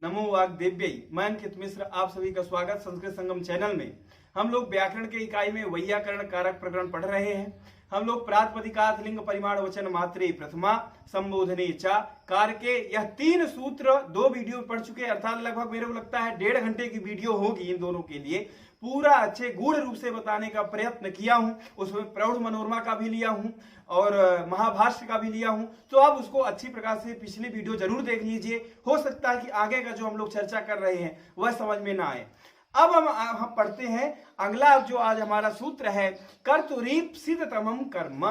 नमो वाग्देव्यै। मैं अंकित मिश्र, आप सभी का स्वागत संस्कृत संगम चैनल में। हम लोग व्याकरण के इकाई में वैयाकरण कारक प्रकरण पढ़ रहे हैं। हम लोग प्रातिपदिकात् लिंग परिमाण वचन मात्रे प्रथमा संबोधने च कारके यह 3 सूत्र 2 वीडियो में पढ़ चुके हैं, अर्थात लगभग मेरे को लगता है 1.5 घंटे की वीडियो होगी इन दोनों के लिए। पूरा अच्छे गूढ़ रूप से बताने का प्रयत्न किया हूं, उसमें प्रौढ़ मनोरमा का भी लिया हूं और महाभाष्य का भी लिया हूं, तो आप उसको अच्छी प्रकार से पिछली वीडियो जरूर देख लीजिए। हो सकता है कि आगे का जो हम लोग चर्चा कर रहे हैं वह समझ में ना आए। अब हम पढ़ते हैं अगला जो आज हमारा सूत्र है, कर्तुरीप्सिततमं कर्म।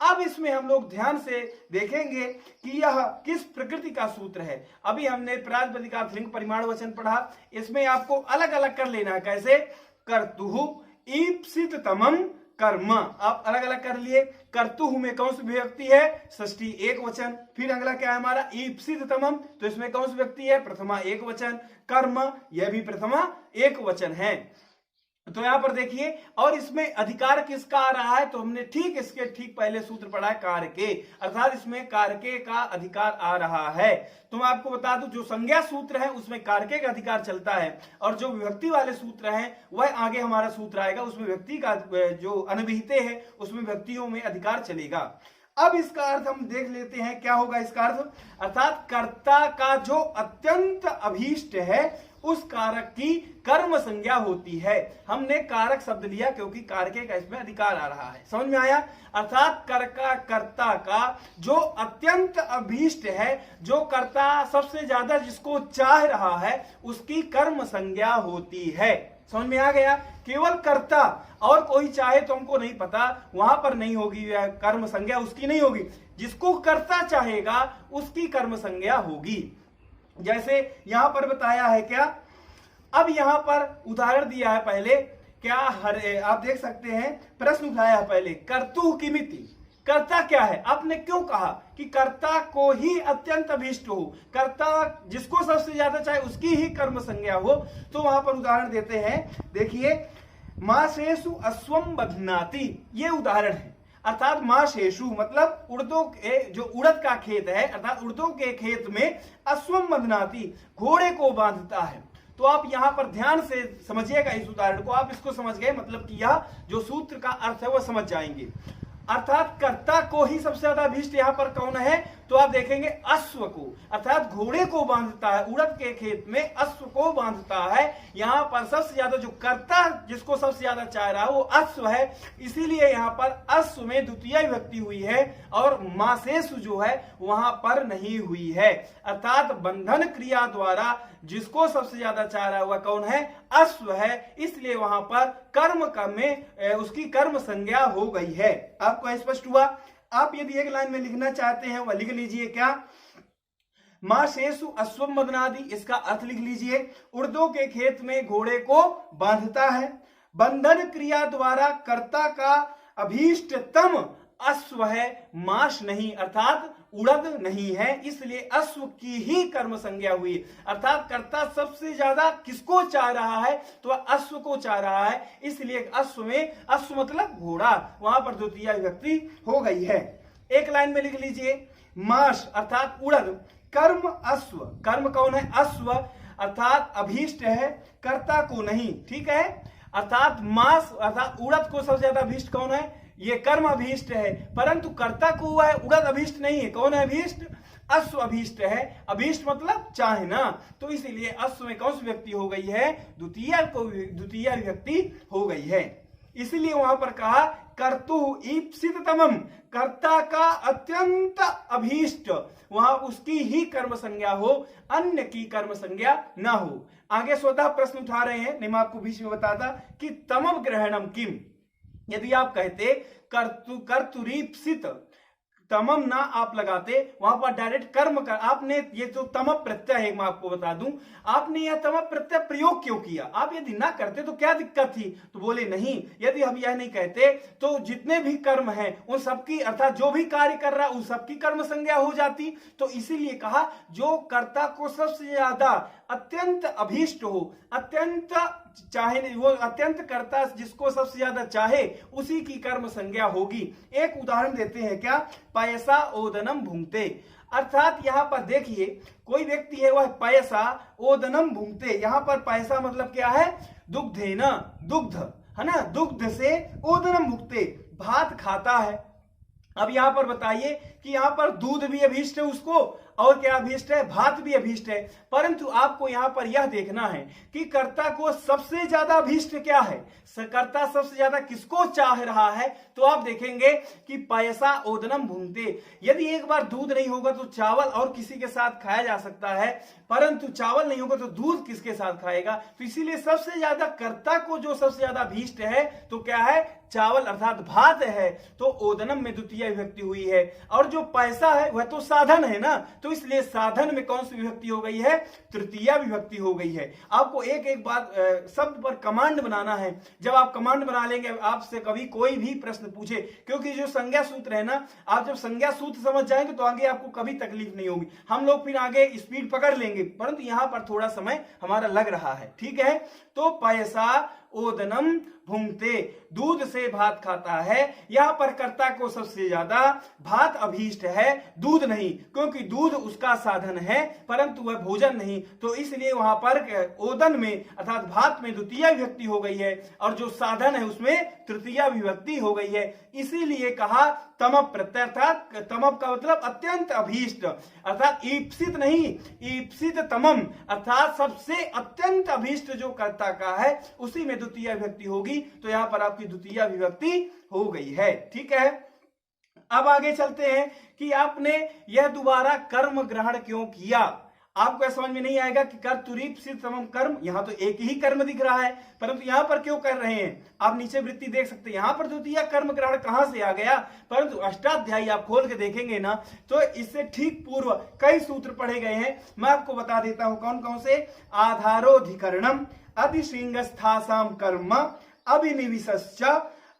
अब इसमें हम लोग ध्यान से देखेंगे कि यह किस प्रकृति का सूत्र है। अभी हमने प्रातिपदिकात् लिंग परिमाण वचन पढ़ा, इसमें आपको अलग अलग कर लेना है। कैसे? कर्तुः ईप्सिततमं कर्म, आप अलग अलग कर लिए। कर्तुः में कौन सी विभक्ति है? षष्ठी एक वचन। फिर अगला क्या है हमारा? ईप्सिततमं, तो इसमें कौन सी विभक्ति है? प्रथमा एक वचन। कर्म, यह भी प्रथमा एक वचन है। तो यहां पर देखिए, और इसमें अधिकार किसका आ रहा है? तो हमने ठीक इसके ठीक पहले सूत्र पढ़ा है कारके, अर्थात इसमें कारके का अधिकार आ रहा है। तो मैं आपको बता दूं, जो संज्ञा सूत्र है उसमें कारके का अधिकार चलता है, और जो विभक्ति वाले सूत्र हैं वह आगे हमारा सूत्र आएगा, उसमें व्यक्ति का जो अनभिहिते है उसमें व्यक्तियों में अधिकार चलेगा। अब इसका अर्थ हम देख लेते हैं, क्या होगा इसका अर्थ? अर्थात कर्ता का जो अत्यंत अभीष्ट है उस कारक की कर्म संज्ञा होती है। हमने कारक शब्द लिया क्योंकि कारके का इसमें अधिकार आ रहा है। समझ में आया? अर्थात कर्ता का जो अत्यंत अभीष्ट है, जो कर्ता सबसे ज्यादा जिसको चाह रहा है, उसकी कर्म संज्ञा होती है। समझ में आ गया? केवल कर्ता, और कोई चाहे तो हमको नहीं पता, वहां पर नहीं होगी कर्म संज्ञा, उसकी नहीं होगी। जिसको कर्ता चाहेगा उसकी कर्म संज्ञा होगी। जैसे यहां पर बताया है क्या? अब यहां पर उदाहरण दिया है पहले, क्या आप देख सकते हैं, प्रश्न उठाया है पहले, कर्तुः किमिति। कर्ता क्या है? आपने क्यों कहा कि कर्ता को ही अत्यंत अभीष्ट हो, कर्ता जिसको सबसे ज्यादा चाहे उसकी ही कर्म संज्ञा हो। तो वहां पर उदाहरण देते हैं, देखिए, मासेषु अश्वम बध्नाति, ये उदाहरण है। अर्थात माशेषु मतलब उड़दों के, जो उड़द का खेत है, अर्थात उड़दों के खेत में अश्वम बध्नाति, घोड़े को बांधता है। तो आप यहां पर ध्यान से समझिएगा इस उदाहरण को। आप इसको समझ गए, मतलब कि यह जो सूत्र का अर्थ है वह समझ जाएंगे। अर्थात कर्ता को ही सबसे ज्यादा अभीष्ट यहां पर कौन है? तो आप देखेंगे अश्व को, अर्थात घोड़े को बांधता है। उड़द के खेत में अश्व को बांधता है। यहां पर सबसे ज्यादा जो कर्ता जिसको सबसे ज्यादा चाह रहा है वो अश्व है, इसीलिए यहां पर अश्व में द्वितीय विभक्ति हुई है, और मासेषु जो है वहां पर नहीं हुई है। अर्थात बंधन क्रिया द्वारा जिसको सबसे ज्यादा चाह रहा है वह कौन है? अश्व है, इसलिए वहां पर कर्म में उसकी कर्म संज्ञा हो गई है। आपको स्पष्ट हुआ? आप यदि एक लाइन में लिखना चाहते हैं वह लिख लीजिए, क्या? माशेषु अश्वम बध्नाति, इसका अर्थ लिख लीजिए, उड़दों के खेत में घोड़े को बांधता है। बंधन क्रिया द्वारा कर्ता का अभीष्टतम अश्व है, माश नहीं, अर्थात उड़द नहीं है, इसलिए अश्व की ही कर्म संज्ञा हुई। अर्थात कर्ता सबसे ज्यादा किसको चाह रहा है? तो अश्व को चाह रहा है, इसलिए अश्व में, अश्व मतलब घोड़ा, वहां पर द्वितीय विभक्ति हो गई है। एक लाइन में लिख लीजिए, माश अर्थात उड़द, कर्म अश्व, कर्म कौन है? अश्व, अर्थात अभीष्ट है, कर्ता को नहीं। ठीक है? अर्थात मास अर्थात उड़द को सबसे ज्यादा अभीष्ट कौन है? ये कर्म अभीष्ट है, परंतु कर्ता को हुआ है, उड़द अभीष्ट नहीं है। कौन है अभीष्ट? अश्व अभीष्ट है। अभीष्ट मतलब चाहना, तो इसीलिए अश्व में कौन सी व्यक्ति हो गई है? द्वितीय विभक्ति हो गई है। इसीलिए वहां पर कहा कर्तुः ईप्सिततमं, कर्ता का अत्यंत अभीष्ट, वहां उसकी ही कर्म संज्ञा हो, अन्य की कर्म संज्ञा ना हो। आगे स्वतः प्रश्न उठा रहे हैं, मैं आपको बीच में बताता कि तमम ग्रहणम किम। यदि आप कहते कर्तुरीप्सित, तमम ना आप लगाते, वहां पर डायरेक्ट कर्म कर, आपने ये जो तम प्रत्यय है, मैं आपको बता दूं, आपने यह तम प्रत्यय प्रयोग क्यों किया? आप यदि ना करते तो क्या दिक्कत थी? तो बोले नहीं, यदि हम यह नहीं कहते तो जितने भी कर्म हैं उन सबकी, अर्थात जो भी कार्य कर रहा है उन सबकी कर्म संज्ञा हो जाती। तो इसीलिए कहा जो कर्ता को सबसे ज्यादा अत्यंत अभीष्ट हो, अत्यंत चाहे, वो अत्यंत कर्ता जिसको सबसे ज्यादा चाहे उसी की कर्म संज्ञा होगी। एक उदाहरण देते हैं, क्या? पैसा ओदनम भूंगते। अर्थात यहाँ पर देखिए कोई व्यक्ति है वह पैसा ओदनम भुंगते, यहाँ पर पैसा मतलब क्या है, दुग्धे न, दुग्ध है ना, दुग्ध से ओदनम भुगते, भात खाता है। अब यहाँ पर बताइए कि यहाँ पर दूध भी अभीष्ट है उसको, और क्या अभीष्ट है, भात भी अभीष्ट है। परंतु आपको यहाँ पर यह देखना है कि कर्ता को सबसे ज्यादा अभीष्ट क्या है, कर्ता सबसे ज्यादा किसको चाह रहा है, तो आप देखेंगे कि पैसा ओदनम भूनते। यदि एक बार दूध नहीं होगा तो चावल और किसी के साथ खाया जा सकता है, परंतु चावल नहीं होगा तो दूध किसके साथ खाएगा। तो इसीलिए सबसे ज्यादा कर्ता को जो सबसे ज्यादा अभीष्ट है तो क्या है, चावल अर्थात भात है, तो ओदनम में द्वितीय विभक्ति हुई है। और जो पैसा है वह तो साधन है ना, तो इसलिए साधन में कौन सी विभक्ति हो गई है, तृतीय विभक्ति हो गई है। आपको एक एक बात शब्द पर कमांड बनाना है। जब आप कमांड बना लेंगे, आपसे कभी कोई भी प्रश्न पूछे, क्योंकि जो संज्ञा सूत्र है ना, आप जब संज्ञा सूत्र समझ जाएंगे तो आगे आपको कभी तकलीफ नहीं होगी। हम लोग फिर आगे स्पीड पकड़ लेंगे, परंतु यहां पर थोड़ा समय हमारा लग रहा है, ठीक है। तो पैसा ओदनम भूंगते, दूध से भात खाता है। यहां पर कर्ता को सबसे ज्यादा भात अभीष्ट है, दूध नहीं, क्योंकि दूध उसका साधन है परंतु वह भोजन नहीं, तो इसलिए वहां पर ओदन में अर्थात भात में द्वितीय विभक्ति हो गई है, और जो साधन है उसमें तृतीय विभक्ति हो गई है। इसीलिए कहा तमप प्रत्यय, अर्थात तमप का मतलब अत्यंत अभीष्ट, अर्थात ईप्सित नहीं, ईप्सित तमम, अर्थात सबसे अत्यंत अभीष्ट जो कर्ता का है उसी में द्वितीय विभक्ति होगी। तो यहां पर आपकी द्वितीय विभक्ति हो गई है, ठीक है। अब आगे चलते हैं कि आपने यह दोबारा कर्म ग्रहण क्यों किया। आपको समझ में नहीं आएगा कि कर्तुरीप सिद्ध समम कर्म, यहां तो एक ही कर्म दिख रहा है, परंतु यहां पर क्यों कर रहे हैं। आप नीचे वृत्ति देख सकते हैं, यहां पर द्वितीय कर्म ग्रहण कहां से आ गया, परंतु अष्टाध्यायी आप खोल के देखेंगे ना तो इससे ठीक पूर्व कई सूत्र पढ़े गए हैं। मैं आपको बता देता हूं कौन कौन से। आधारोधिकरणम अधिशृंगस्थासाम कर्म अभिनिविश्च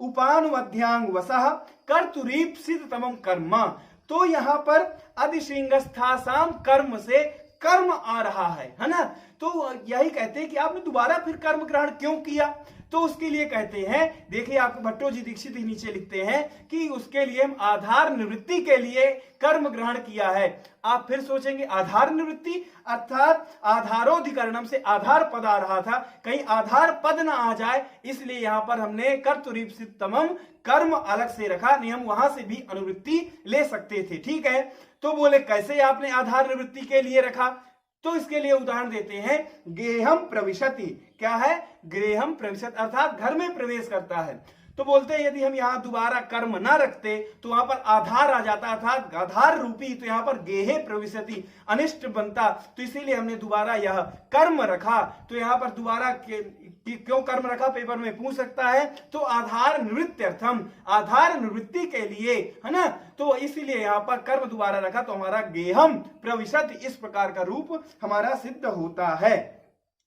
उपानुवध्यांग वसः कर्तुरीप्सित तमम कर्म। तो यहां पर अधिशृंगस्थासाम कर्म से कर्म आ रहा है ना। तो यही कहते हैं कि आपने दोबारा फिर कर्म ग्रहण क्यों किया, तो उसके लिए कहते हैं, देखिए आपको भट्टो जी दीक्षित ही नीचे लिखते हैं कि उसके लिए हम आधार निवृत्ति के लिए कर्म ग्रहण किया है। आप फिर सोचेंगे आधार निवृत्ति अर्थात आधारोधिकरणम से आधार पद आ रहा था, कहीं आधार पद ना आ जाए, इसलिए यहां पर हमने कर्तुरीप्सित तमम कर्म अलग से रखा, नहीं हम वहां से भी अनुवृत्ति ले सकते थे, ठीक है। तो बोले कैसे आपने आधार निवृत्ति के लिए रखा, तो इसके लिए उदाहरण देते हैं, गेहम प्रविशति, क्या है, गृहम प्रविशति अर्थात घर में प्रवेश करता है। तो बोलते हैं यदि हम यहाँ दोबारा कर्म ना रखते तो वहां पर आधार आ जाता, अर्थात आधार रूपी, तो यहाँ पर गेहे प्रविशति अनिष्ट बनता, तो इसीलिए हमने दोबारा यह कर्म रखा। तो यहाँ पर दोबारा क्यों कर्म रखा, पेपर में पूछ सकता है। तो आधार निवृत्त्यर्थम, आधार निवृत्ति के लिए, है ना, तो इसीलिए यहाँ पर कर्म दोबारा रखा, तो हमारा गेहम प्रविशति इस प्रकार का रूप हमारा सिद्ध होता है।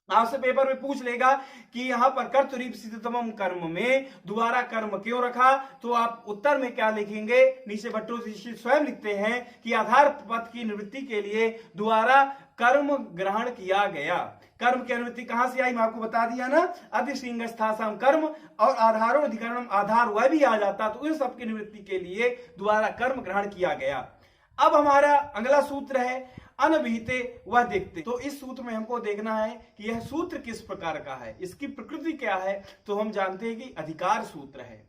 आपसे पेपर में पूछ लेगा कि यहाँ पर कर्तुरीप्सिततमम कर्म में दोबारा कर्म क्यों रखा, तो आप उत्तर में क्या लिखेंगे, नीचे भट्टो जी स्वयं लिखते हैं कि आधार पद की निवृत्ति के लिए दोबारा कर्म ग्रहण किया गया। कर्म की अनुवृत्ति कहां से आई, मैं आपको बता दिया ना, अधिशृंगस्थासाम कर्म और आधारोधिकरणम आधार वह भी आ जाता, तो इन सबकी निवृत्ति के लिए दोबारा कर्म ग्रहण किया गया। अब हमारा अगला सूत्र है अनभिहिते, वह देखते। तो इस सूत्र में हमको देखना है कि यह सूत्र किस प्रकार का है, इसकी प्रकृति क्या है। तो हम जानते हैं कि अधिकार सूत्र है,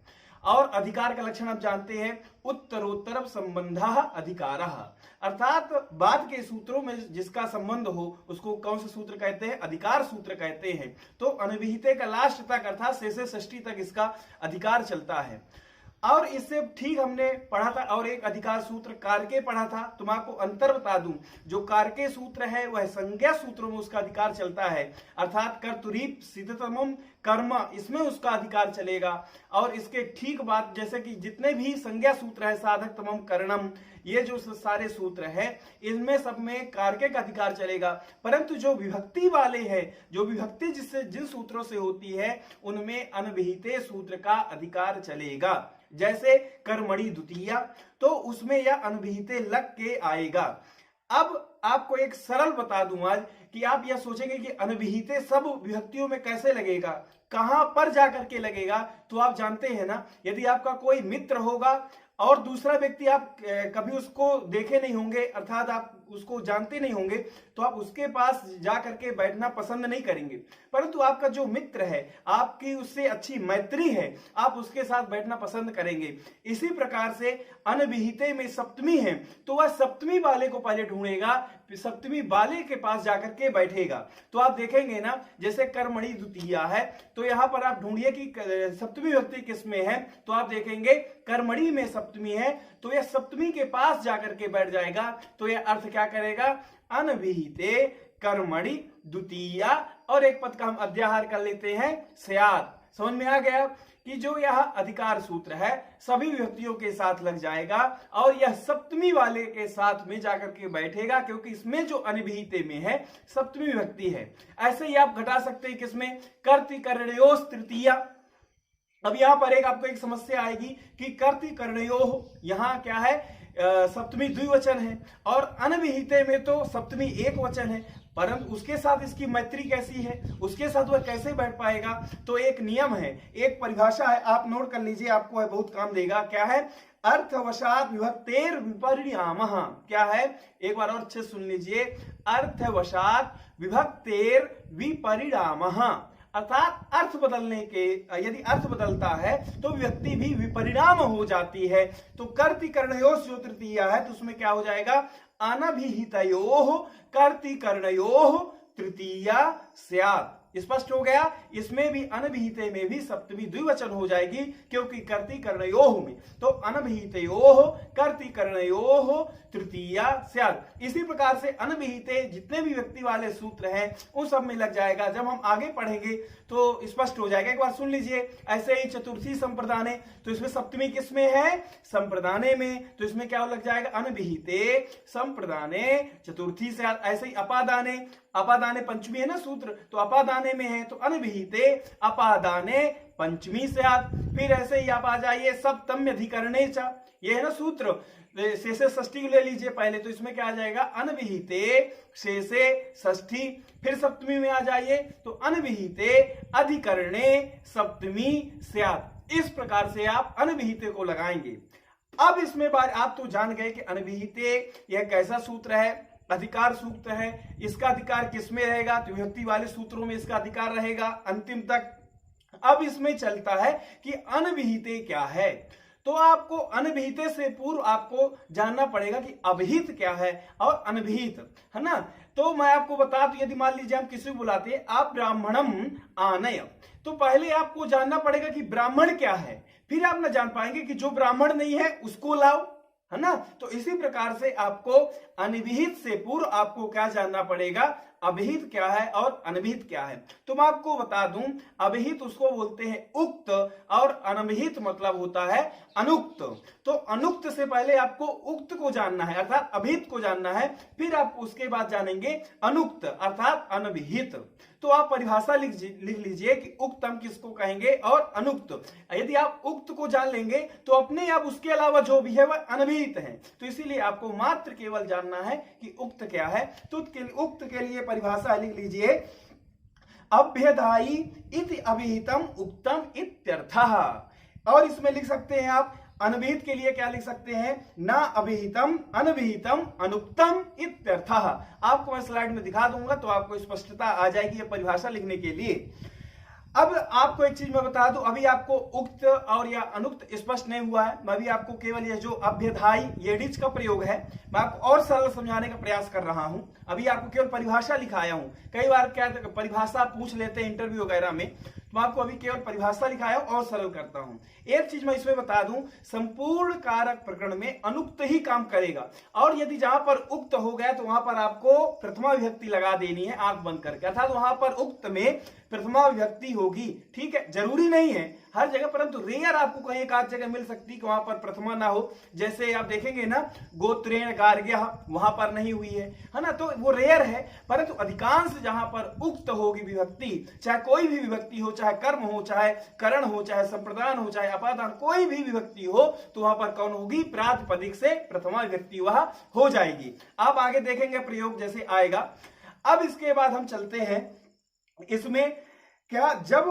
और अधिकार का लक्षण आप जानते हैं, उत्तरोत्तर संबंधः अधिकारः, अर्थात बाद के सूत्रों में जिसका संबंध हो उसको कौन से सूत्र कहते हैं, अधिकार सूत्र कहते हैं। तो अनभिहिते का लास्ट तक अर्थात शेषे षष्ठी तक इसका अधिकार चलता है। और इससे ठीक हमने पढ़ा था, और एक अधिकार सूत्र कारके पढ़ा था। तो मैं आपको अंतर बता दूं, जो कारके सूत्र है वह संज्ञा सूत्रों में उसका अधिकार चलता है, अर्थात कर्तुरीप सिद्धतमम कर्म, इसमें उसका अधिकार चलेगा। और इसके ठीक बाद जैसे कि जितने भी संज्ञा सूत्र है, साधक तमम करणम, ये जो सारे सूत्र है इनमें सब में कारके का अधिकार चलेगा। परंतु जो विभक्ति वाले हैं, जो विभक्ति जिससे जिन सूत्रों से होती है उनमें अनभिहिते सूत्र का अधिकार चलेगा। जैसे कर्मणि द्वितीया, तो उसमें यह अनभिहिते लग के आएगा। अब आपको एक सरल बता दूं आज कि आप यह सोचेंगे कि अनभिहिते सब विभक्तियों में कैसे लगेगा, कहां पर जाकर के लगेगा। तो आप जानते हैं ना, यदि आपका कोई मित्र होगा और दूसरा व्यक्ति आप कभी उसको देखे नहीं होंगे, अर्थात आप उसको जानते नहीं होंगे, तो आप उसके पास जा करके बैठना पसंद नहीं करेंगे। परंतु आपका जो मित्र है, आपकी उससे अच्छी मैत्री है, आप उसके साथ बैठना पसंद करेंगे। इसी प्रकार से अनविहिते में सप्तमी है, तो वह सप्तमी वाले को पहले ढूंढेगा, सप्तमी वाले के पास जाकर के बैठेगा। तो आप देखेंगे ना, जैसे कर्मणि द्वितीया है, तो यहां पर आप ढूंढिए कि सप्तमी व्यक्ति किसमें है, तो आप देखेंगे कर्मणि में सप्तमी है, तो यह सप्तमी के पास जाकर के बैठ जाएगा। तो यह अर्थ क्या करेगा, अनविहिते कर्मणि द्वितीया, और एक पद का हम अध्याहार कर लेते हैं स्यात्। समझ में आ गया कि जो यह अधिकार सूत्र है सभी व्यक्तियों के साथ लग जाएगा और यह सप्तमी वाले के साथ में जाकर के बैठेगा, क्योंकि इसमें जो अनभिहिते में है सप्तमी व्यक्ति है। ऐसे ही आप घटा सकते हैं किसमें, कर्तिकर्णयोस् तृतीया। अब यहां पर आपको एक समस्या आएगी कि कर्तिकर्णयोः यहां क्या है, सप्तमी द्विवचन है और अनभिहिते में तो सप्तमी एक वचन है, परंतु उसके साथ इसकी मैत्री कैसी है, उसके साथ वह कैसे बैठ पाएगा। तो एक नियम है, एक परिभाषा है, आप नोट कर लीजिए, आपको है बहुत काम देगा। क्या है, अर्थवशात विभक्तेर विपरिणामः। क्या है, एक बार और अच्छे सुन लीजिए, अर्थवशात विभक्तेर विपरिणामः, अर्थात अर्थ बदलने के, यदि अर्थ बदलता है तो व्यक्ति भी विपरिणाम हो जाती है। तो कर्तिकर्णयोः जो तृतीया है, तो उसमें क्या हो जाएगा, अनभिहितयोः कर्तिकर्णयोः तृतीया स्यात्। स्पष्ट हो गया, इसमें भी अनभिहिते में भी सप्तमी द्विवचन हो जाएगी, क्योंकि कर्तिकर्णयोः में, तो अनभिहितयोः कर्तिकर्णयोः तृतीया स्यात्। इसी प्रकार से अनभिहिते जितने भी व्यक्ति वाले सूत्र हैं उन सब में लग जाएगा। जब हम आगे पढ़ेंगे तो स्पष्ट हो जाएगा। एक बार सुन लीजिए, ऐसे ही चतुर्थी संप्रदाने, तो इसमें सप्तमी किसमें है, संप्रदाने में, तो इसमें क्या लग जाएगा, अनभिहिते संप्रदाने चतुर्थी स्यात्। ऐसे ही अपादाने, अपादाने पंचमी है ना सूत्र, तो अपादाने में है तो अनभिहिते अपादाने पंचमी स्यात्। फिर ऐसे ही आप आ जाइए सप्तम्यधिकरणे च, ये है ना सूत्र, शेषे षष्ठी ले लीजिए पहले, तो इसमें क्या आ जाएगा, अनभिहिते शेषे षष्ठी। फिर सप्तमी में आ जाइए तो अनभिहिते अधिकरणे सप्तमी स्यात्। इस प्रकार से आप अनभिहिते को लगाएंगे। अब इसमें बार आप तो जान गए कि अनभिहिते यह कैसा सूत्र है, अधिकार सूत्र है। इसका अधिकार किसमें रहेगा, तो विभक्ति वाले सूत्रों में इसका अधिकार रहेगा अंतिम तक। अब इसमें चलता है कि अनभिहिते क्या है, तो आपको अनभिहिते से पूर्व आपको जानना पड़ेगा कि अभिहित क्या है और अनभिहित, है ना। तो मैं आपको बता दूं, यदि मान लीजिए हम किसी को बुलाते हैं, आप ब्राह्मणम आनय, तो पहले आपको जानना पड़ेगा कि ब्राह्मण क्या है, फिर आप ना जान पाएंगे कि जो ब्राह्मण नहीं है उसको लाओ, है ना। तो इसी प्रकार से आपको अनभिहित से पूर्व आपको क्या जानना पड़ेगा, अभिहित क्या है और अनभिहित क्या है। तो मैं आपको बता दूं, अभिहित उसको बोलते हैं उक्त और अनभिहित मतलब होता है अनुक्त। तो अनुक्त से पहले आपको उक्त को जानना है, अर्थात अभिहित को जानना है, फिर आप उसके बाद जानेंगे अनुक्त अर्थात अनभिहित। तो आप परिभाषा लिख लीजिए कि उक्तम किसको कहेंगे और अनुक्त। यदि आप उक्त को जान लेंगे तो अपने आप उसके अलावा जो भी है वह अनभिहित है। तो इसीलिए आपको मात्र केवल जानना है कि उक्त क्या है। तो उक्त के लिए परिभाषा लिख लीजिए, अभ्यधायी इति अभिहितम उक्तम इत्यर्थः। और इसमें लिख सकते हैं आप अनभिहित के लिए क्या लिख सकते हैं, ना अभिहितम अनभिहितम अनुक्तम इत्यर्थः। आपको मैं स्लाइड में दिखा दूंगा तो आपको स्पष्टता आ जाएगी ये परिभाषा लिखने के लिए। अब आपको एक चीज मैं बता दूं, अभी आपको उक्त और या अनुक्त स्पष्ट नहीं हुआ है। मैं भी आपको केवल ये जो अभ्यधायी ये डिच का प्रयोग है, मैं आपको और सरल समझाने का प्रयास कर रहा हूं। अभी आपको केवल परिभाषा लिखाया हूं। कई बार क्या परिभाषा पूछ लेते हैं इंटरव्यू वगैरह में, तो आपको अभी केवल परिभाषा लिखाया और सरल करता हूं। एक चीज मैं इसमें बता दूं, संपूर्ण कारक प्रकरण में अनुक्त ही काम करेगा, और यदि जहां पर उक्त हो गया तो वहां पर आपको प्रथमा विभक्ति लगा देनी है आंख बंद करके, अर्थात वहां पर उक्त में प्रथमा विभक्ति होगी। ठीक है, जरूरी नहीं है हर जगह, परंतु रेयर आपको कहीं एक आध जगह मिल सकती है कि वहां पर प्रथमा ना हो। जैसे आप देखेंगे ना, गोत्रेण गार्ग्यः, वहां पर नहीं हुई है ना, तो वो रेयर है। परंतु अधिकांश जहां पर उक्त होगी विभक्ति, चाहे कोई भी विभक्ति हो, चाहे कर्म हो, चाहे करण हो, चाहे संप्रदान हो, चाहे अपादान, कोई भी विभक्ति हो, तो वहां पर कौन होगी, प्रातिपदिक से प्रथमा विभक्ति वहां हो जाएगी। आप आगे देखेंगे प्रयोग जैसे आएगा। अब इसके बाद हम चलते हैं इसमें, क्या जब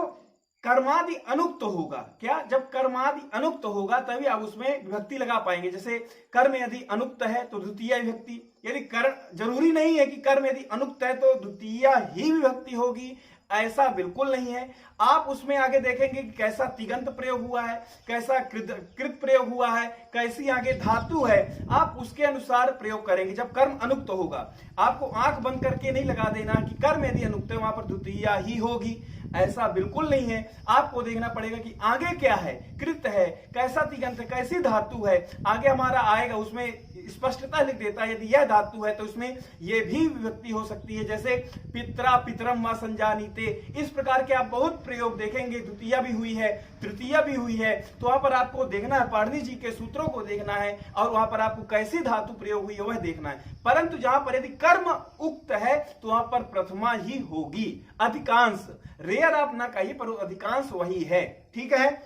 कर्मादि अनुक्त होगा। क्या? जब कर्मादि अनुक्त होगा तभी आप उसमें विभक्ति लगा पाएंगे। जैसे कर्म यदि अनुक्त है तो द्वितीय विभक्ति, यदि कर्म, जरूरी नहीं है कि कर्म यदि अनुक्त है तो द्वितीय ही विभक्ति होगी, ऐसा बिल्कुल नहीं है। आप उसमें आगे देखेंगे कि कैसा तिगंत प्रयोग हुआ है, कैसा कृत प्रयोग हुआ है, कैसी आगे धातु है, आप उसके अनुसार प्रयोग करेंगे। जब कर्म अनुक्त होगा, आपको आंख बंद करके नहीं लगा देना कि कर्म यदि अनुक्त है वहां पर द्वितीय ही होगी, ऐसा बिल्कुल नहीं है। आपको देखना पड़ेगा कि आगे क्या है, कृत है, कैसा तिगंत है, कैसी धातु है, आगे हमारा आएगा, उसमें स्पष्टता लिख देता है। यदि यह धातु है तो उसमें यह भी विभक्ति हो सकती है, जैसे पित्रा पितरम व संजानीते। इस प्रकार के आप बहुत प्रयोग देखेंगे, द्वितीय भी हुई है, तृतीय भी हुई है। तो वहां पर आपको देखना है, पाणिनि जी के सूत्रों को देखना है और वहां पर आपको कैसी धातु प्रयोग हुई है वह देखना है। परंतु जहां पर यदि कर्म उक्त है तो वहां पर प्रथमा ही होगी। अधिकांश, रेयर आप ना कहिए, पर अधिकांश वही है। ठीक है।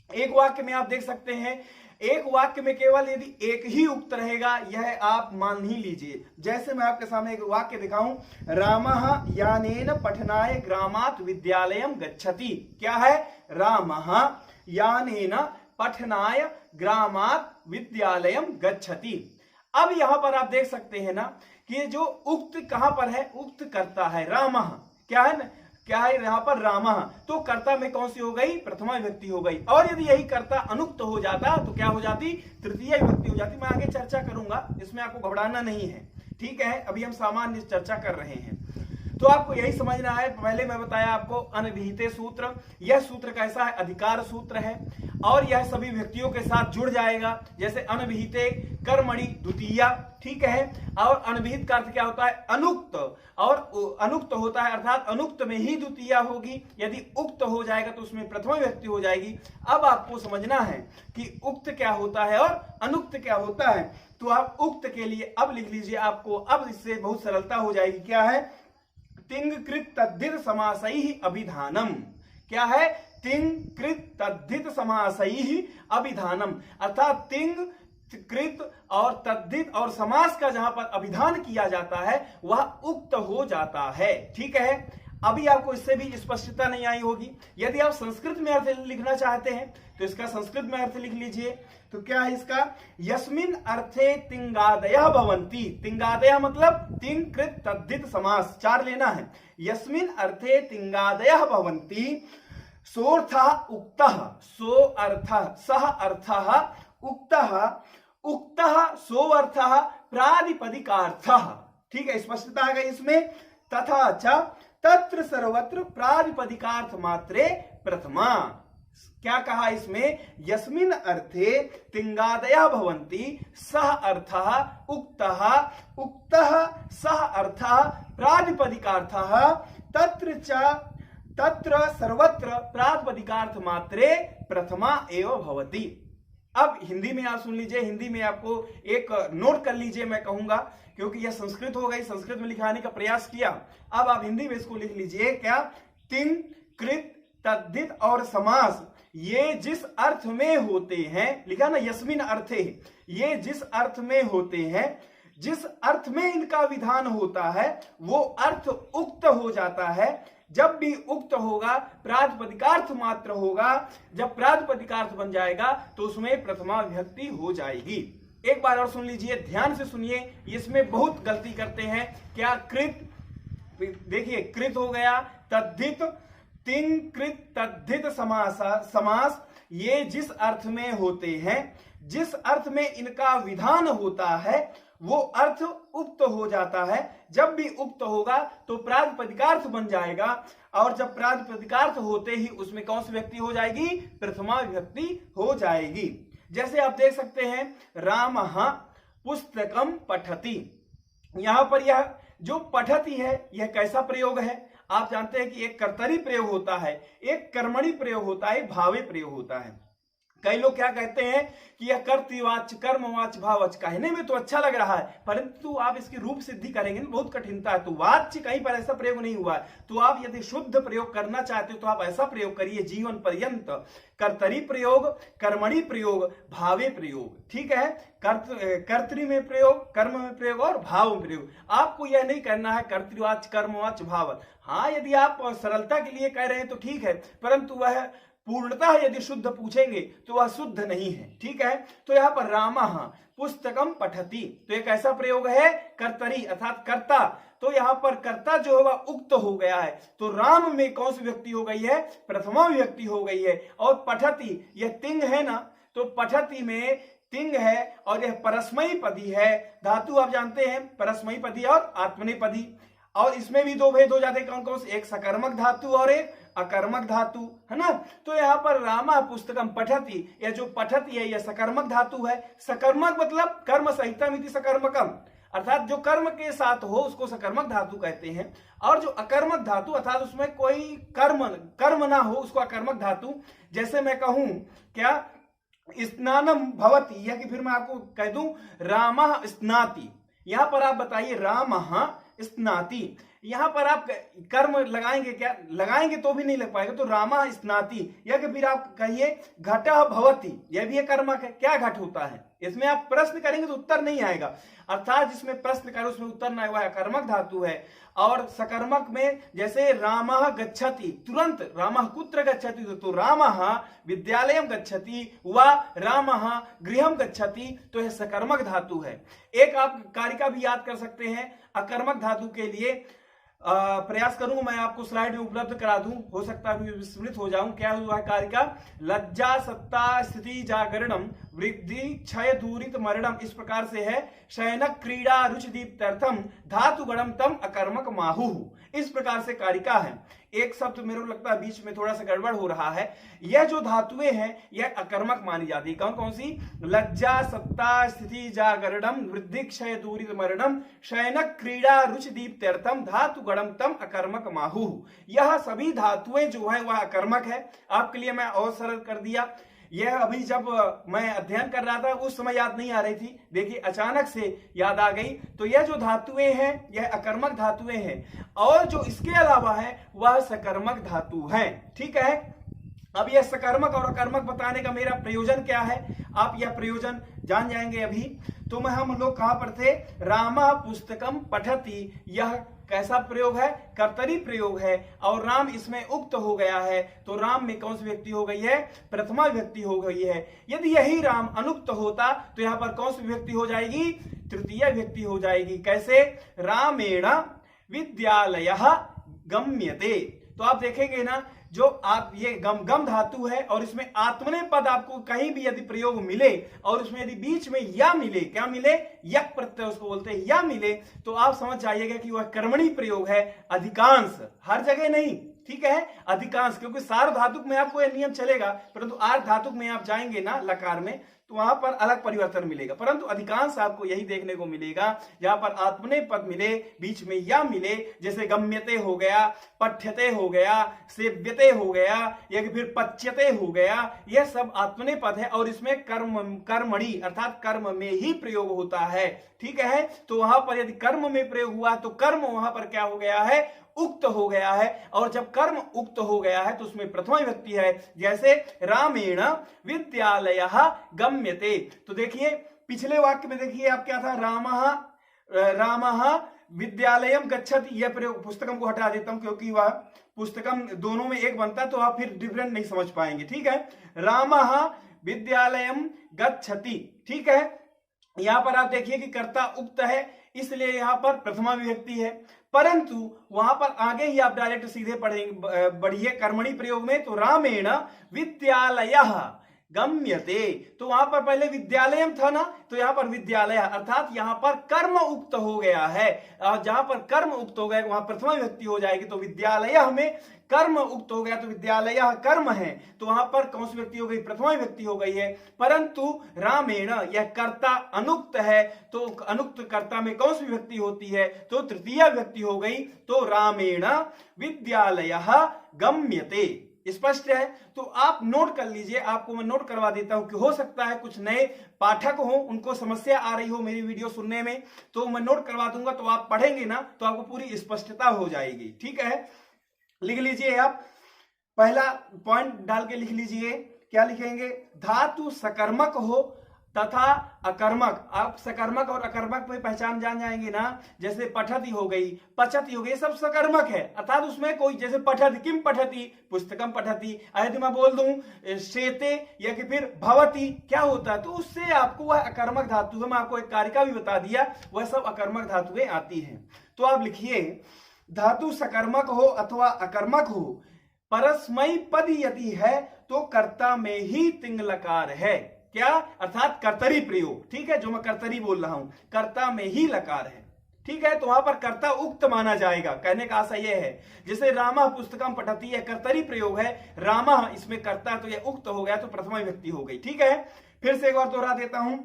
एक वाक्य में आप देख सकते हैं, एक वाक्य में केवल यदि एक ही उक्त रहेगा, यह आप मान ही लीजिए। जैसे मैं आपके सामने एक वाक्य दिखाऊं, रामः यानेन पठनाय ग्रामात् विद्यालयम गच्छति। क्या है? रामः यानेन पठनाय ग्रामात् विद्यालयम गच्छति। अब यहां पर आप देख सकते हैं ना कि ये जो उक्त कहां पर है, उक्त करता है रामः। क्या है ना, क्या है यहाँ पर? रामः। तो कर्ता में कौन सी हो गई? प्रथमा विभक्ति हो गई। और यदि यही कर्ता अनुक्त हो जाता तो क्या हो जाती? तृतीय विभक्ति हो जाती। मैं आगे चर्चा करूंगा, इसमें आपको घबराना नहीं है। ठीक है, अभी हम सामान्य चर्चा कर रहे हैं। तो आपको यही समझना है। पहले मैं बताया आपको अनभिहिते सूत्र। यह सूत्र कैसा है? अधिकार सूत्र है और यह सभी व्यक्तियों के साथ जुड़ जाएगा। जैसे अनभिहिते कर्मणि द्वितीया। ठीक है। और अनभिहित का अर्थ क्या होता है? अनुक्त। और अनुक्त होता है अर्थात अनुक्त में ही द्वितीया होगी। यदि उक्त हो जाएगा तो उसमें प्रथमा विभक्ति हो जाएगी। अब आपको समझना है कि उक्त क्या होता है और अनुक्त क्या होता है। तो आप उक्त के लिए अब लिख लीजिए, आपको अब इससे बहुत सरलता हो जाएगी। क्या है? तिंग कृत तद्धित समासैः अभिधानम। क्या है? तिंग कृत तद्धित समासैः अभिधानम, अर्थात तिंग कृत और तद्धित और समास का जहां पर अभिधान किया जाता है वह उक्त हो जाता है। ठीक है। अभी आपको इससे भी स्पष्टता नहीं आई होगी। यदि आप संस्कृत में अर्थ लिखना चाहते हैं तो इसका संस्कृत में अर्थ लिख लीजिए। तो क्या है इसका? यस्मिन अर्थे तिंगादयः भवन्ति। तिंगादयः मतलब तिंग कृत तद्धित समास, 4 लेना है। यस्मिन अर्थे तिंगादयः भवन्ति सोऽर्थः उक्तः, सो अर्थः, सः अर्थः उक्तः, उक्तः सो अर्थः प्रातिपदिकार्थः। ठीक है, स्पष्टता आ गई इसमें। तथा च तत्र सर्वत्र प्रातिपदिकार्थ मात्रे प्रथमा। क्या कहा इसमें? यस्मिन अर्थे तिंगादयः भवन्ति सः अर्थः उक्तः, उक्तः सः अर्थः प्रातिपदिकार्थः, तत्र सर्वत्र प्रातिपदिकार्थ मात्रे प्रथमा एव भवति। अब हिंदी में आप सुन लीजिए, हिंदी में आपको एक नोट कर लीजिए, मैं कहूंगा, क्योंकि यह संस्कृत हो गई, संस्कृत में लिखाने का प्रयास किया। अब आप हिंदी में इसको लिख लीजिए। क्या? तिंग कृत तद्धित और समास ये जिस अर्थ में होते हैं, लिखा ना यस्मिन अर्थे, ये जिस अर्थ में होते हैं, जिस अर्थ में इनका विधान होता है वो अर्थ उक्त हो जाता है। जब भी उक्त होगा प्रातिपदिकार्थ मात्र होगा। जब प्रातिपदिकार्थ बन जाएगा तो उसमें प्रथमा विभक्ति हो जाएगी। एक बार और सुन लीजिए, ध्यान से सुनिए, इसमें बहुत गलती करते हैं। क्या? कृत, देखिए कृत हो गया, तद्धित, तिंग कृत तद्धित समास ये जिस अर्थ में होते हैं, जिस अर्थ में इनका विधान होता है वो अर्थ उक्त हो जाता है। जब भी उक्त होगा तो प्रातिपदिकार्थ बन जाएगा और जब प्रातिपदिकार्थ होते ही उसमें कौन सी विभक्ति हो जाएगी? प्रथमा विभक्ति हो जाएगी। जैसे आप देख सकते हैं, रामः पुस्तकम पठति। यहां पर यह जो पठति है यह कैसा प्रयोग है? आप जानते हैं कि एक कर्तरी प्रयोग होता है, एक कर्मणि प्रयोग होता है, एक भावे प्रयोग होता है। कई लोग क्या कहते हैं कि यह कर्तृवाच्य कर्मवाच्य भाववाच्य कहने में तो अच्छा लग रहा है, परंतु आप इसकी रूप सिद्धि करेंगे ना बहुत कठिनता है। तो वाच्य कहीं पर ऐसा प्रयोग नहीं हुआ है। तो आप यदि शुद्ध प्रयोग करना चाहते हो तो आप ऐसा प्रयोग करिए, जीवन पर्यंत कर्तरी प्रयोग, कर्मणि प्रयोग, भावे प्रयोग। ठीक है, कर्तरी में प्रयोग, कर्म में प्रयोग और भाव में प्रयोग। आपको यह नहीं करना है कर्तृवाच्य कर्मवाच्य भाव। हाँ, यदि आप सरलता के लिए कह रहे हैं तो ठीक है, परंतु वह पूर्णतः यदि शुद्ध पूछेंगे तो वह शुद्ध नहीं है। ठीक है, तो यहाँ पर रामः पुस्तकम पठति, तो एक ऐसा प्रयोग है कर्तरी अर्थात कर्ता। तो यहाँ पर कर्ता जो है वह उक्त हो गया है। तो राम में कौन सी व्यक्ति हो गई है? प्रथमा व्यक्ति हो गई है। और पठति यह तिंग है ना, तो पठति में तिंग है और यह परस्मयी पदी है। धातु आप जानते हैं परस्मयी पदी और आत्मनेपदी, और इसमें भी दो भेद हो जाते हैं। कौन कौन से? एक सकर्मक धातु और एक अकर्मक धातु, है ना। तो यहाँ पर रामा पुस्तकम पठति, यह जो पठति है यह सकर्मक धातु है। सकर्मक मतलब कर्म सहितम इति सकर्मकम, अर्थात जो कर्म के साथ हो उसको सकर्मक धातु कहते हैं। और जो अकर्मक धातु अर्थात उसमें कोई कर्म ना हो उसको अकर्मक धातु। जैसे मैं कहूं क्या, स्नानम भवति, या कि फिर मैं आपको कह दूं रामः स्नाति। यहां पर आप बताइए रामः स्नाति, यहां पर आप कर्म लगाएंगे क्या? लगाएंगे तो भी नहीं लग पाएगा। तो रामा स्नाति, या कि फिर आप कहिए घटः भवति, यह भी एक कर्मक है। क्या घट होता है? इसमें आप प्रश्न करेंगे तो उत्तर नहीं आएगा, अर्थात जिसमें प्रश्न करो उसमें उत्तर नहीं हुआ है, कर्मक धातु है। और सकर्मक में जैसे रामः गच्छति, तुरंत रामः कुत्र गच्छति, तो रामः विद्यालयम गच्छति व रामः गृहम गच्छति, तो यह सकर्मक धातु है। एक आप कारिका भी याद कर सकते हैं अकर्मक धातु के लिए। प्रयास करूंगा मैं आपको स्लाइड में उपलब्ध करा दूं, हो सकता है विस्मृत हो जाऊं। क्या हुआ है कारिका? लज्जा सत्ता स्थिति जागरणम वृद्धि क्षय दूरित मरणम, इस प्रकार से है। शयनक क्रीड़ा रुचि दीप्त्यर्थम धातु गणम तम अकर्मक माहु, इस प्रकार से कारिका है। एक शब्द मेरे को लगता है बीच में थोड़ा सा गड़बड़ हो रहा है। यह जो धातुएं हैं यह अकर्मक मानी जाती है। कौन कौन सी? लज्जा सत्ता स्थिति जागरणम वृद्धि क्षय दूरित मरणम शयनक क्रीड़ा रुचि दीप्त्यर्थम धातु गणम तम अकर्मक माहु। यह सभी धातुएं जो है वह अकर्मक है। आपके लिए मैं और सरल कर दिया। यह अभी जब मैं अध्ययन कर रहा था उस समय याद नहीं आ रही थी, देखिए अचानक से याद आ गई। तो यह जो धातुएं हैं यह अकर्मक धातुएं हैं, और जो इसके अलावा है वह सकर्मक धातु है। ठीक है, अब यह सकर्मक और अकर्मक बताने का मेरा प्रयोजन क्या है, आप यह प्रयोजन जान जाएंगे अभी। तो हम लोग कहां पर थे? रामा पुस्तकम पठति, यह कैसा प्रयोग है? कर्तरी प्रयोग है। और राम इसमें उक्त हो गया है, तो राम में कौन सी व्यक्ति हो गई है? प्रथमा व्यक्ति हो गई है। यदि यही राम अनुक्त होता तो यहाँ पर कौन सी व्यक्ति हो जाएगी? तृतीय व्यक्ति हो जाएगी। कैसे? रामेण विद्यालयः गम्यते। तो आप देखेंगे ना, जो आप ये गम धातु है और इसमें आत्मनेपद आपको कहीं भी यदि प्रयोग मिले और उसमें यदि बीच में या मिले, क्या मिले? यक प्रत्यय उसको बोलते हैं, या मिले, तो आप समझ जाइएगा कि वह कर्मणी प्रयोग है। अधिकांश, हर जगह नहीं, ठीक है, अधिकांश, क्योंकि सार्व धातुक में आपको यह नियम चलेगा, परंतु आर्ध धातुक में आप जाएंगे ना लकार में तो वहां पर अलग परिवर्तन मिलेगा। परंतु अधिकांश आपको यही देखने को मिलेगा, यहाँ पर आत्मनेपद मिले, बीच में या मिले, जैसे गम्यते हो गया, पठ्यते हो गया, सेव्यते हो गया, या फिर पच्यते हो गया, यह सब आत्मनेपद है और इसमें कर्मणि अर्थात कर्म में ही प्रयोग होता है। ठीक है, तो वहां पर यदि कर्म में प्रयोग हुआ तो कर्म वहां पर क्या हो गया है? उक्त हो गया है। और जब कर्म उक्त हो गया है तो उसमें प्रथमा व्यक्ति है, जैसे रामेण विद्यालयः गम्यते। तो देखिए पिछले वाक्य में देखिए आप क्या था? रामः विद्यालयम गच्छति, यह प्रयोग, पुस्तकम को हटा देता हूं क्योंकि वह पुस्तकम दोनों में एक बनता है तो आप फिर डिफरेंट नहीं समझ पाएंगे। ठीक है, रामः विद्यालयम गच्छति। ठीक है, यहां पर आप देखिए कि कर्ता उक्त है, इसलिए यहां पर प्रथमा विभक्ति है, परंतु वहां पर आगे ही आप डायरेक्ट सीधे पढ़ेंगे, बढ़िए कर्मणि प्रयोग में। तो रामेण विद्यालयः गम्यते, तो वहां पर पहले विद्यालयम था ना, तो यहां पर विद्यालय, अर्थात यहां पर कर्म उक्त हो गया है। जहां पर कर्म उक्त हो गया वहां प्रथमा विभक्ति हो जाएगी। तो विद्यालय में कर्म उक्त हो गया तो विद्यालय कर्म है, तो वहां पर कौन सी व्यक्ति हो गई? प्रथमा विभक्ति हो गई है। परंतु रामेण यह कर्ता अनुक्त है, तो अनुक्त कर्ता में कौन सी विभक्ति होती है? तो तृतीय विभक्ति हो गई। तो रामेण विद्यालयः गम्यते। स्पष्ट है? तो आप नोट कर लीजिए, आपको मैं नोट करवा देता हूं कि हो सकता है कुछ नए पाठक हो, उनको समस्या आ रही हो मेरी वीडियो सुनने में, तो मैं नोट करवा दूंगा, तो आप पढ़ेंगे ना तो आपको पूरी स्पष्टता हो जाएगी। ठीक है, लिख लीजिए आप, पहला पॉइंट डाल के लिख लीजिए। क्या लिखेंगे? धातु सकर्मक हो तथा अकर्मक। आप सकर्मक और अकर्मक में पहचान जान जाएंगे ना, जैसे पठति हो गई, पचति हो गई, सब सकर्मक है, अर्थात उसमें कोई, जैसे पठति, किम पठति, पुस्तकम पठति। यदि मैं बोल दूं शेते या कि फिर भवती, क्या होता है? तो उससे आपको वह अकर्मक धातु है, मैं आपको एक कारिका भी बता दिया, वह सब अकर्मक धातुएं आती हैं। तो आप लिखिए, धातु सकर्मक हो अथवा अकर्मक हो, परस्मयी पद यदि है तो कर्ता में ही तिंग लकार है। क्या? अर्थात कर्तरी प्रयोग। ठीक है, जो मैं कर्तरी बोल रहा हूं, कर्ता में ही लकार है। ठीक है, तो वहां पर कर्ता उक्त माना जाएगा। कहने का आशा यह है, जैसे रामा पुस्तकम पठति है, कर्तरी प्रयोग है, रामा इसमें कर्ता, तो यह उक्त हो गया, तो प्रथमा विभक्ति हो गई। ठीक है, फिर से एक बार दोहरा देता हूं,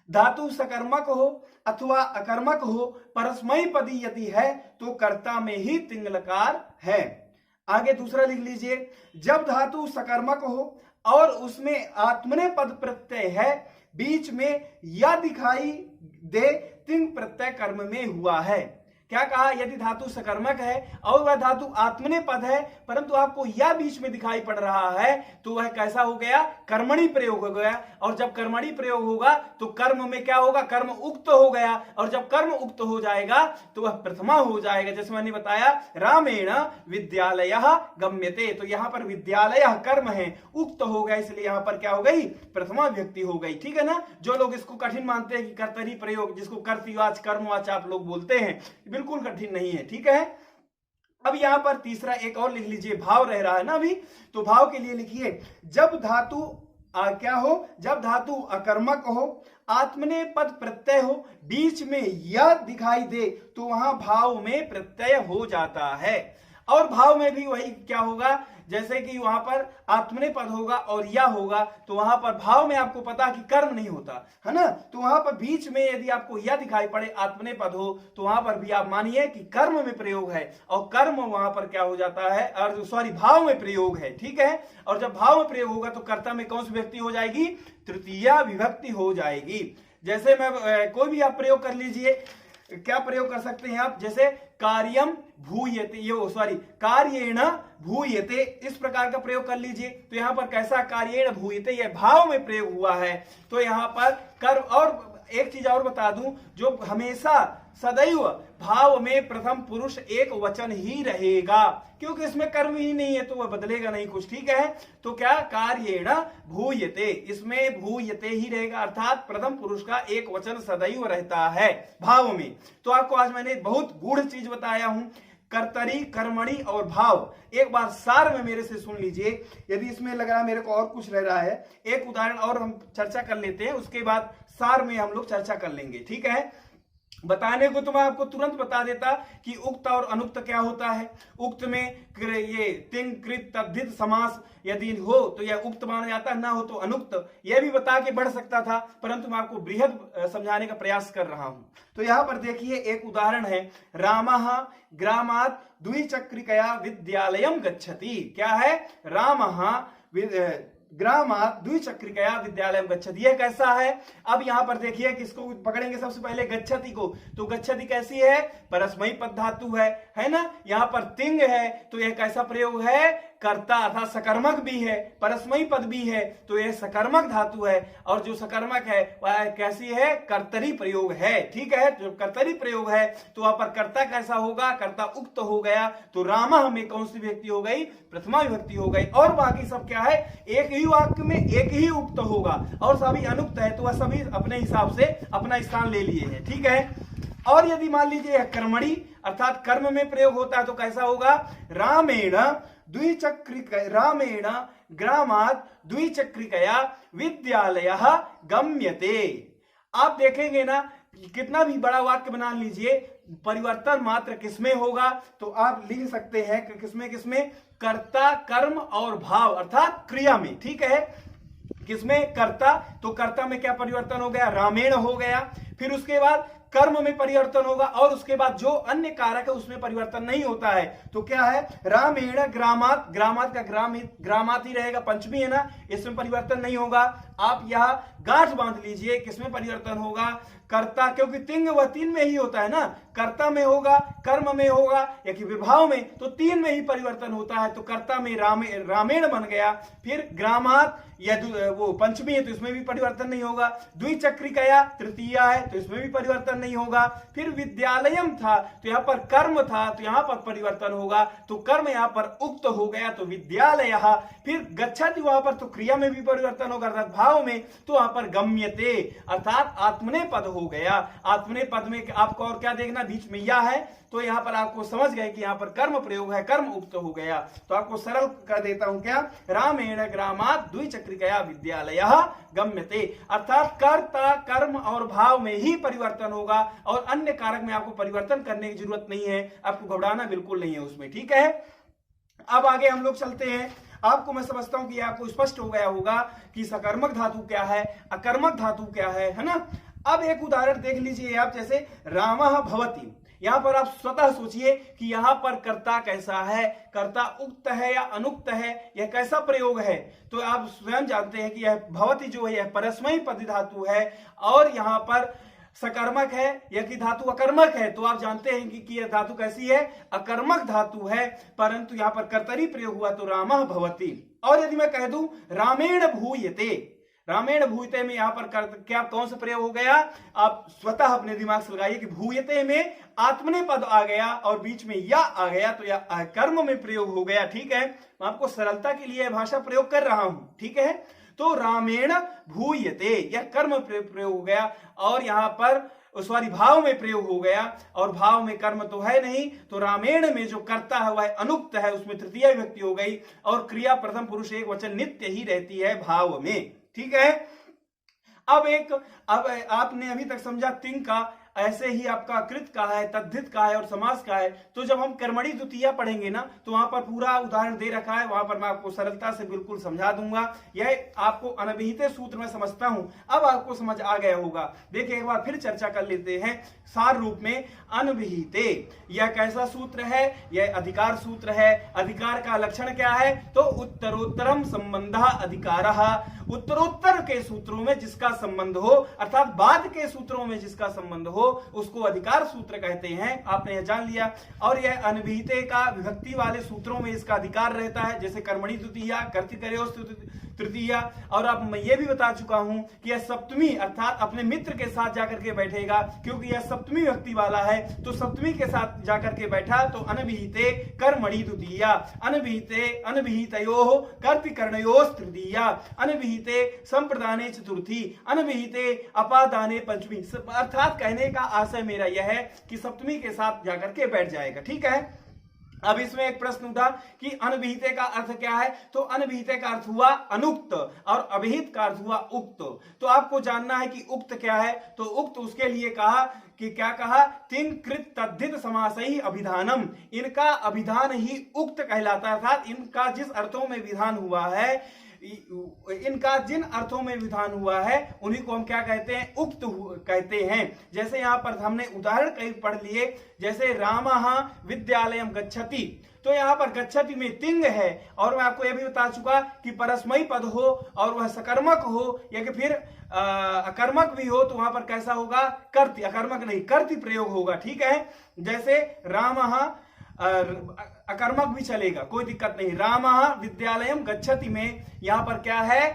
धातु सकर्मक हो अथवा अकर्मक हो, परस्मयी पदी यदि है तो कर्ता में ही तिंग लकार है। आगे दूसरा लिख लीजिए, जब धातु सकर्मक हो और उसमें आत्मने पद प्रत्यय है, बीच में या दिखाई दे तिंग प्रत्यय कर्म में हुआ है। क्या कहा? यदि धातु सकर्मक है और वह धातु आत्मने पद है, परंतु आपको या बीच में दिखाई पड़ रहा है, तो वह कैसा हो गया? कर्मणी प्रयोग हो गया। और जब कर्मणी प्रयोग होगा तो कर्म में क्या होगा? कर्म उक्त हो गया, और जब कर्म उक्त हो जाएगा तो वह प्रथमा हो जाएगा। जैसे मैंने बताया, रामेण विद्यालयः गम्यते, तो यहां पर विद्यालय कर्म है, उक्त हो गया, इसलिए यहां पर क्या हो गई? प्रथमा व्यक्ति हो गई। ठीक है ना? जो लोग इसको कठिन मानते हैं कि कर्तरी प्रयोग, जिसको कर्तवाच कर्मवाच आप लोग बोलते हैं, बिल्कुल कठिन नहीं है। ठीक है, अब यहां पर तीसरा एक और लिख लीजिए, भाव रह रहा है ना अभी, तो भाव के लिए लिखिए, जब धातु क्या हो? जब धातु अकर्मक हो, आत्मने पद प्रत्यय हो, बीच में या दिखाई दे, तो वहां भाव में प्रत्यय हो जाता है। और भाव में भी वही क्या होगा? जैसे कि वहां पर आत्मने पद होगा और या होगा, तो वहां पर भाव में आपको पता कि कर्म नहीं होता है ना, तो वहां पर बीच में यदि आपको या दिखाई पड़े, आत्मने पद हो, तो वहां पर भी आप मानिए कि कर्म में प्रयोग है, और कर्म वहां पर क्या हो जाता है? और सॉरी, भाव में प्रयोग है। ठीक है, और जब भाव में प्रयोग होगा तो कर्ता में कौन सी विभक्ति हो जाएगी? तृतीया विभक्ति हो जाएगी। जैसे मैं कोई भी आप प्रयोग कर लीजिए, क्या प्रयोग कर सकते हैं आप? जैसे कार्यम भूयते, ये सॉरी, कार्येण भूयते, इस प्रकार का प्रयोग कर लीजिए। तो यहां पर कैसा? कार्येण भूयते, ये भाव में प्रयोग हुआ है, तो यहां पर कर्म। और एक चीज और बता दूं, जो हमेशा सदैव भाव में प्रथम पुरुष एक वचन ही रहेगा, क्योंकि इसमें कर्म ही नहीं है, तो वह बदलेगा नहीं कुछ। ठीक है, तो क्या? कार्येण भूयते, इसमें भूयते ही रहेगा, अर्थात प्रथम पुरुष का एक वचन सदैव रहता है भाव में। तो आपको आज मैंने बहुत गूढ़ चीज बताया हूं, कर्तरी, कर्मणि और भाव। एक बार सार में मेरे से सुन लीजिए, यदि इसमें लग रहा है मेरे को और कुछ रह रहा है, एक उदाहरण और हम चर्चा कर लेते हैं, उसके बाद सार में हम लोग चर्चा कर लेंगे। ठीक है, बताने को तो मैं आपको तुरंत बता देता कि उक्त और अनुक्त क्या होता है। उक्त में ये तिंग कृत तद्धित समास यदि हो तो यह उक्त माना जाता है, ना हो तो अनुक्त। यह भी बता के बढ़ सकता था, परंतु मैं आपको बृहद समझाने का प्रयास कर रहा हूं। तो यहां पर देखिए, एक उदाहरण है, रामः ग्रामात् द्विचक्रिकया विद्यालयम गच्छति। क्या है? रामः ग्रामात् द्विचक्रिकया विद्यालयम गच्छति, यह कैसा है? अब यहां पर देखिए, किसको पकड़ेंगे? सबसे पहले गच्छति को। तो गच्छति कैसी है? परस्मयी पद धातु है ना? यहां पर तिंग है, तो यह कैसा प्रयोग है? कर्ता, अर्थात सकर्मक भी है, परस्मयी पद भी है, तो यह सकर्मक धातु है। और जो सकर्मक है वह कैसी है? कर्तरी प्रयोग है। ठीक है, जो कर्तरी प्रयोग है, तो वहां पर कर्ता कैसा होगा? कर्ता उक्त हो गया, तो रामः में कौन सी विभक्ति हो गई? प्रथमा विभक्ति हो गई। और बाकी सब क्या है? एक ही वाक्य में एक ही उक्त होगा, और सभी अनुक्त है, तो वह सभी अपने हिसाब से अपना स्थान ले लिए हैं। ठीक है, और यदि मान लीजिए कर्मणि अर्थात कर्म में प्रयोग होता है, तो कैसा होगा? रामेण रामेण ग्रामात् द्विचक्रिकया विद्यालयः गम्यते। आप देखेंगे ना, कितना भी बड़ा वाक्य बना लीजिए, परिवर्तन मात्र किसमें होगा? तो आप लिख सकते हैं कि किसमें? कर्ता, कर्म और भाव, अर्थात क्रिया में। ठीक है, किसमें? कर्ता, तो कर्ता में क्या परिवर्तन हो गया? रामेण हो गया। फिर उसके बाद कर्म में परिवर्तन होगा और उसके बाद जो अन्य कारक है उसमें परिवर्तन नहीं होता है। तो क्या है, रामेण ग्रामात, ग्रामात का ग्रामात ही रहेगा, पंचमी है ना, इसमें परिवर्तन नहीं होगा। आप यह गांठ बांध लीजिए, किसमें परिवर्तन होगा, कर्ता, क्योंकि तिंग वह तीन में ही होता है ना, कर्ता में होगा, कर्म में होगा या कि विभाव में, तो तीन में ही परिवर्तन होता है। तो कर्ता में रामेण बन गया। फिर ग्रामात या वो पंचमी है तो इसमें भी परिवर्तन नहीं होगा। द्विचक्रिकया तृतीया है तो इसमें भी परिवर्तन नहीं होगा। फिर विद्यालयम था तो यहां पर कर्म था तो यहां पर परिवर्तन होगा, तो कर्म यहां पर उक्त हो गया तो विद्यालय। फिर गच्छति वहां पर तो क्रिया में भी परिवर्तन होगा अर्थात भाव में, तो वहां पर गम्यते अर्थात आत्मनेपद हो गया। आत्मनेपद में आपको और क्या देखना, बीच में या है तो यहां पर आपको समझ गए कि यहां पर कर्म प्रयोग है, कर्म उक्त हो गया। तो आपको सरल कर देता हूं, क्या, रामेण ग्रामात द्विचक्रिकया विद्यालयः गम्यते, अर्थात कर्ता, कर्म और भाव में ही परिवर्तन होगा और अन्य कारक में आपको परिवर्तन करने की जरूरत नहीं है, आपको घबराना बिल्कुल नहीं है उसमें। ठीक है, अब आगे हम लोग चलते हैं। आपको मैं समझता हूं कि आपको स्पष्ट हो गया होगा कि सकर्मक धातु क्या है, अकर्मक धातु क्या है ना। अब एक उदाहरण देख लीजिए आप, जैसे रामः भवति, यहां पर आप स्वतः सोचिए कि यहां पर कर्ता कैसा है, कर्ता उक्त है या अनुक्त है, यह कैसा प्रयोग है। तो आप स्वयं जानते हैं कि यह भवति जो है यह परस्मयी पद धातु है और यहां पर सकर्मक है, यह कि धातु अकर्मक है। तो आप जानते हैं कि यह धातु कैसी है, अकर्मक धातु है, परंतु यहां पर कर्तरी प्रयोग हुआ तो रामः भवति। और यदि मैं कह दूं रामेण भूयते, रामेण भूयते में यहां पर क्या कौन सा प्रयोग हो गया, आप स्वतः अपने दिमाग से लगाइए कि भूयते में आत्मनेपद आ गया और बीच में या आ गया तो यह कर्म में प्रयोग हो गया। ठीक है, मैं आपको सरलता के लिए भाषा प्रयोग कर रहा हूं। ठीक है, तो रामेण भूयते यह कर्म प्रयोग हो गया और यहां पर सॉरी भाव में प्रयोग हो गया और भाव में कर्म तो है नहीं, तो रामेण में जो कर्ता है वह अनुक्त है, उसमें तृतीया विभक्ति हो गई और क्रिया प्रथम पुरुष एक वचन नित्य ही रहती है भाव में। ठीक है, अब आपने अभी तक समझा तिंग का, ऐसे ही आपका कृत का है, तद्धित का है और समास का है। तो जब हम कर्मणी द्वितीया पढ़ेंगे ना तो वहां पर पूरा उदाहरण दे रखा है, वहां पर मैं आपको सरलता से बिल्कुल समझा दूंगा। यह आपको अनभिहित सूत्र में समझता हूं, अब आपको समझ आ गया होगा। देखिए एक बार फिर चर्चा कर लेते हैं सार रूप में। अनभिहिते यह कैसा सूत्र है, यह अधिकार सूत्र है। अधिकार का लक्षण क्या है, तो उत्तरोत्तरम संबंधः अधिकारः, उत्तरोत्तर के सूत्रों में जिसका संबंध हो अर्थात बाद के सूत्रों में जिसका संबंध हो उसको अधिकार सूत्र कहते हैं। आपने यह जान लिया। और यह अनभिहिते का विभक्ति वाले सूत्रों में इसका अधिकार रहता है, जैसे कर्मणि द्वितीया, कर्तृकर्योस् तृतीया। और अब मैं ये भी बता चुका हूं कि यह सप्तमी अर्थात अपने मित्र के साथ जाकर के बैठेगा, क्योंकि यह सप्तमी विभक्ति वाला है। तो सप्तमी के साथ जाकर के बैठा तो अनभिहिते कर्मणि द्वितीया, अनभिहिते अनभिहितयोः कर्तृकर्णयोस् तृतीया, अनभिहिते संप्रदाने चतुर्थी, अनभिहिते अपादाने पंचमी। अर्थात कहने का आशय मेरा यह है कि सप्तमी के साथ जाकर के बैठ जाएगा। ठीक है, अब इसमें एक प्रश्न उठा कि अनभिहिते का अर्थ क्या है, तो अनभिहिते का अर्थ हुआ अनुक्त और अभिहित का अर्थ हुआ उक्त। तो आपको जानना है कि उक्त क्या है, तो उक्त उसके लिए कहा कि क्या कहा, तिंग कृत तद्धित समासई अभिधानम, इनका अभिधान ही उक्त कहलाता है, अर्थात इनका जिस अर्थों में विधान हुआ है, इनका जिन अर्थों में विधान हुआ है उन्हीं को हम क्या कहते हैं, उक्त कहते हैं। जैसे यहां पर हमने उदाहरण कई पढ़ लिए, जैसे रामः विद्यालयम गच्छति, तो यहां पर गच्छति में तिंग है और मैं आपको यह भी बता चुका कि परस्मयी पद हो और वह सकर्मक हो या कि फिर अकर्मक भी हो तो वहां पर कैसा होगा, कर्ति, अकर्मक नहीं कर्ति प्रयोग होगा। ठीक है, जैसे रामः अकर्मक भी चलेगा, कोई दिक्कत नहीं। रामः विद्यालयम गच्छति में यहां पर क्या है,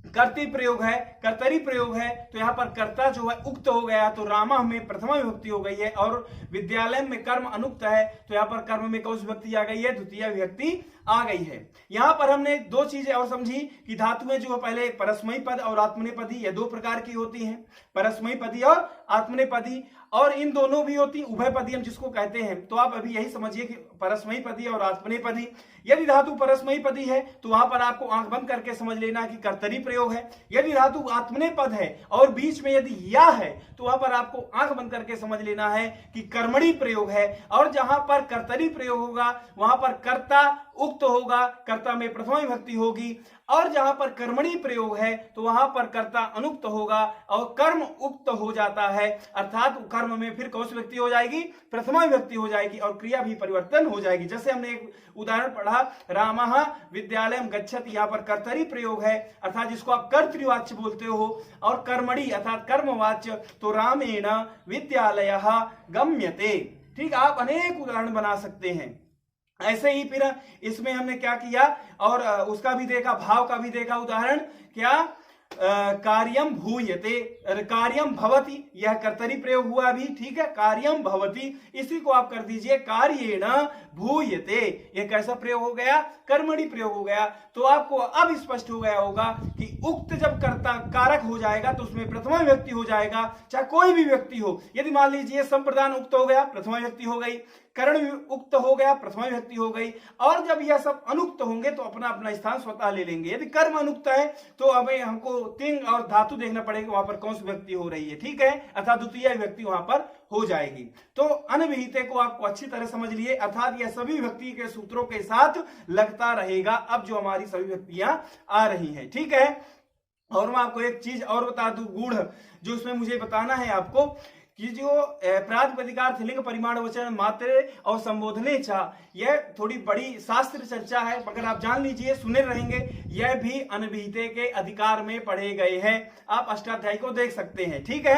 कर्तरी प्रयोग है, कर्तरी प्रयोग है, तो यहां पर कर्ता जो है उक्त हो गया, तो रामः में प्रथमा विभक्ति हो गई है और विद्यालय में कर्म अनुक्त है, तो यहां पर कर्म में कौन सी विभक्ति आ गई है, द्वितीय विभक्ति आ गई है। यहां पर हमने दो चीजें और समझी कि धातुएं जो है पहले परस्मयी पद और आत्मनेपदी, ये दो प्रकार की होती हैं, परस्मयी पदी और आत्मनेपदी, और इन दोनों भी होती उभय पदी हम जिसको कहते हैं। तो आप अभी यही समझिए कि परस्मयी पदी और आत्मनेपदी। यदि धातु परस्मयी पदी है तो वहां पर आपको आंख बंद करके समझ लेना कि कर्तरी प्रयोग है। यदि धातु आत्मनेपद है और बीच में यदि या है तो वहां पर आपको आंख बंद करके समझ लेना है कि कर्मणी प्रयोग है। और जहां पर कर्तरी प्रयोग होगा वहां पर कर्ता उक्त होगा, कर्ता में प्रथमा विभक्ति होगी। और जहां पर कर्मणी प्रयोग है तो वहां पर कर्ता अनुक्त होगा और कर्म उक्त हो जाता है, अर्थात कर्म में फिर कौन सी विभक्ति हो जाएगी, प्रथमा विभक्ति हो जाएगी और क्रिया भी परिवर्तन हो जाएगी। जैसे हमने एक उदाहरण पढ़ा, रामः विद्यालयम गच्छति, यहाँ पर कर्तरी प्रयोग है अर्थात जिसको आप कर्तृवाच्य बोलते हो, और कर्मणि अर्थात कर्मवाच्य, तो रामेण विद्यालयः गम्यते। ठीक, आप अनेक उदाहरण बना सकते हैं। ऐसे ही फिर इसमें हमने क्या किया और उसका भी देखा, भाव का भी देखा उदाहरण, क्या कार्यम भूयते, कार्यम भवति, यह कर्तरी प्रयोग हुआ भी, ठीक है, कार्यम भवति, इसी को आप कर दीजिए कार्येण भूयते, यह कैसा प्रयोग हो गया, कर्मणि प्रयोग हो गया। तो आपको अब स्पष्ट हो गया होगा कि उक्त जब कर्ता कारक हो जाएगा तो उसमें प्रथमा विभक्ति हो जाएगा, चाहे कोई भी व्यक्ति हो। यदि मान लीजिए संप्रदान उक्त हो गया, प्रथमा विभक्ति हो गई, करण उक्त हो गया, प्रथमा विभक्ति हो गई, और जब यह सब अनुक्त होंगे तो अपना अपना स्थान स्वतः ले लेंगे। यदि कर्म अनुक्त है तो हमें हमको तिंग और धातु देखना पड़ेगा वहां पर कौन सी विभक्ति हो रही है, ठीक है, अर्थात द्वितीय विभक्ति वहां पर हो जाएगी। तो अनभिहिते को आपको अच्छी तरह समझ लिए, अर्थात यह सभी विभक्ति के सूत्रों के साथ लगता रहेगा अब जो हमारी सभी विभक्तियां आ रही हैं, ठीक है। और मैं आपको एक चीज और बता दूं, गूढ़ जो उसमें मुझे बताना है आपको कि जो प्रातिपदिकार्थ लिंग परिमाण वचन मात्र और संबोधने चा, यह थोड़ी बड़ी शास्त्र चर्चा है, मगर आप जान लीजिए, सुने रहेंगे, यह भी अनभिहिते के अधिकार में पढ़े गए हैं। आप अष्टाध्यायी को देख सकते हैं, ठीक है।